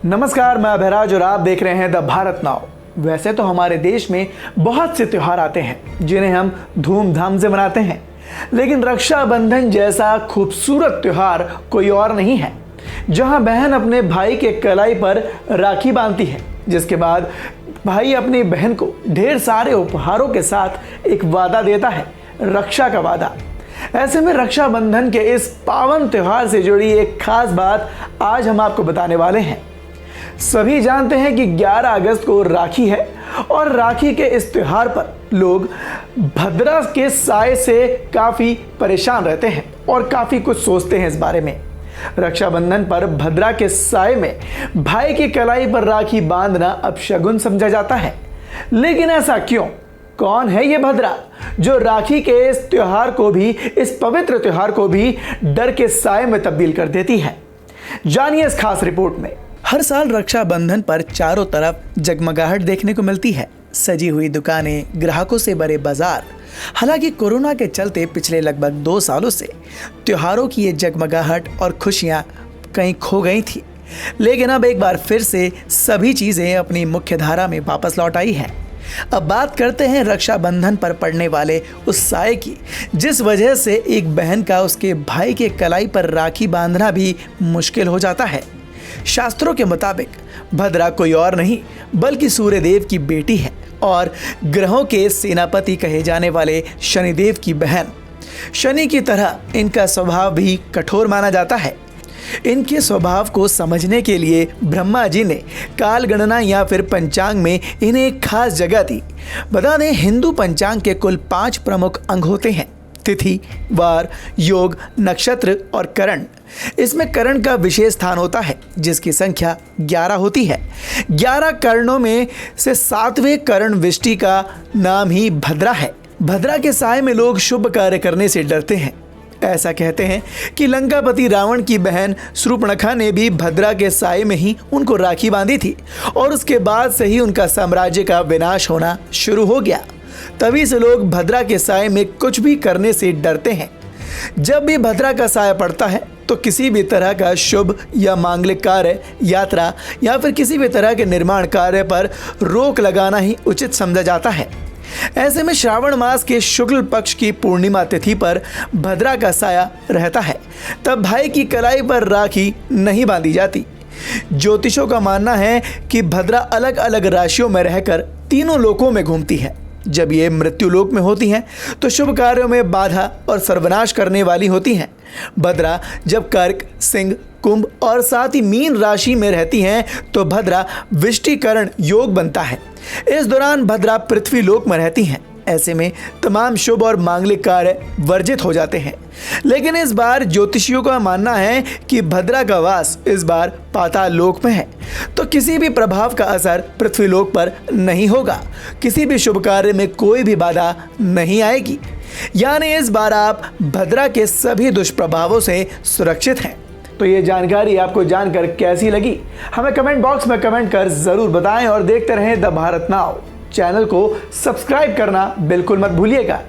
नमस्कार, मैं अभयराज और आप देख रहे हैं द भारत नाव। वैसे तो हमारे देश में बहुत से त्योहार आते हैं जिन्हें हम धूमधाम से मनाते हैं, लेकिन रक्षाबंधन जैसा खूबसूरत त्योहार कोई और नहीं है, जहां बहन अपने भाई के कलाई पर राखी बांधती है, जिसके बाद भाई अपनी बहन को ढेर सारे उपहारों के साथ एक वादा देता है, रक्षा का वादा। ऐसे में रक्षाबंधन के इस पावन त्योहार से जुड़ी एक खास बात आज हम आपको बताने वाले हैं। सभी जानते हैं कि 11 अगस्त को राखी है और राखी के इस त्योहार पर लोग भद्रा के साए से काफ़ी परेशान रहते हैं और काफ़ी कुछ सोचते हैं इस बारे में। रक्षाबंधन पर भद्रा के साए में भाई की कलाई पर राखी बांधना अपशगुन समझा जाता है, लेकिन ऐसा क्यों? कौन है ये भद्रा जो राखी के इस त्योहार को भी, इस पवित्र त्योहार को भी डर के साए में तब्दील कर देती है? जानिए इस खास रिपोर्ट में। हर साल रक्षाबंधन पर चारों तरफ जगमगाहट देखने को मिलती है, सजी हुई दुकानें, ग्राहकों से भरे बाजार। हालांकि कोरोना के चलते पिछले लगभग 2 सालों से त्योहारों की ये जगमगाहट और खुशियां कहीं खो गई थी, लेकिन अब एक बार फिर से सभी चीजें अपनी मुख्य धारा में वापस लौट आई हैं। अब बात करते हैं रक्षाबंधन पर पड़ने वाले उस साए की, जिस वजह से एक बहन का उसके भाई के कलाई पर राखी बांधना भी मुश्किल हो जाता है। शास्त्रों के मुताबिक भद्रा कोई और नहीं बल्कि सूर्यदेव की बेटी है और ग्रहों के सेनापति कहे जाने वाले शनिदेव की बहन। शनि की तरह इनका स्वभाव भी कठोर माना जाता है। इनके स्वभाव को समझने के लिए ब्रह्मा जी ने काल गणना या फिर पंचांग में इन्हें एक खास जगह दी। बता दें, हिंदू पंचांग के कुल 5 प्रमुख अंग होते हैं: तिथि, वार, योग, नक्षत्र और करण। इसमें करण का विशेष स्थान होता है, जिसकी संख्या 11 होती है। 11 करणों में से 7वें करण विष्टि का नाम ही भद्रा है। भद्रा के साए में लोग शुभ कार्य करने से डरते हैं। ऐसा कहते हैं कि लंकापति रावण की बहन शूर्पणखा ने भी भद्रा के साए में ही उनको राखी बांधी थी और उसके बाद से ही उनका साम्राज्य का विनाश होना शुरू हो गया। तभी से लोग भद्रा के साए में कुछ भी करने से डरते हैं। जब भी भद्रा का साया पड़ता है तो किसी भी तरह का शुभ या मांगलिक कार्य, यात्रा या फिर किसी भी तरह के निर्माण कार्य पर रोक लगाना ही उचित समझा जाता है। ऐसे में श्रावण मास के शुक्ल पक्ष की पूर्णिमा तिथि पर भद्रा का साया रहता है, तब भाई की कलाई पर राखी नहीं बांधी जाती। ज्योतिषों का मानना है कि भद्रा अलग अलग राशियों में रहकर तीनों लोकों में घूमती है। जब ये मृत्यु लोक में होती हैं तो शुभ कार्यों में बाधा और सर्वनाश करने वाली होती हैं। भद्रा जब कर्क, सिंह, कुंभ और साथ ही मीन राशि में रहती हैं तो भद्रा विष्टिकरण योग बनता है। इस दौरान भद्रा पृथ्वी लोक में रहती हैं। ऐसे में तमाम शुभ और मांगलिक कार्य वर्जित हो जाते हैं। लेकिन इस बार ज्योतिषियों का मानना है कि भद्रा का वास इस बार पाताल लोक में है, तो किसी भी प्रभाव का असर पृथ्वी लोक पर नहीं होगा। किसी भी शुभ कार्य में कोई भी बाधा नहीं आएगी, यानी इस बार आप भद्रा के सभी दुष्प्रभावों से सुरक्षित हैं। तो ये जानकारी आपको जानकर कैसी लगी, हमें कमेंट बॉक्स में कमेंट कर जरूर बताएं और देखते रहें द भारत नाव। चैनल को सब्सक्राइब करना बिल्कुल मत भूलिएगा।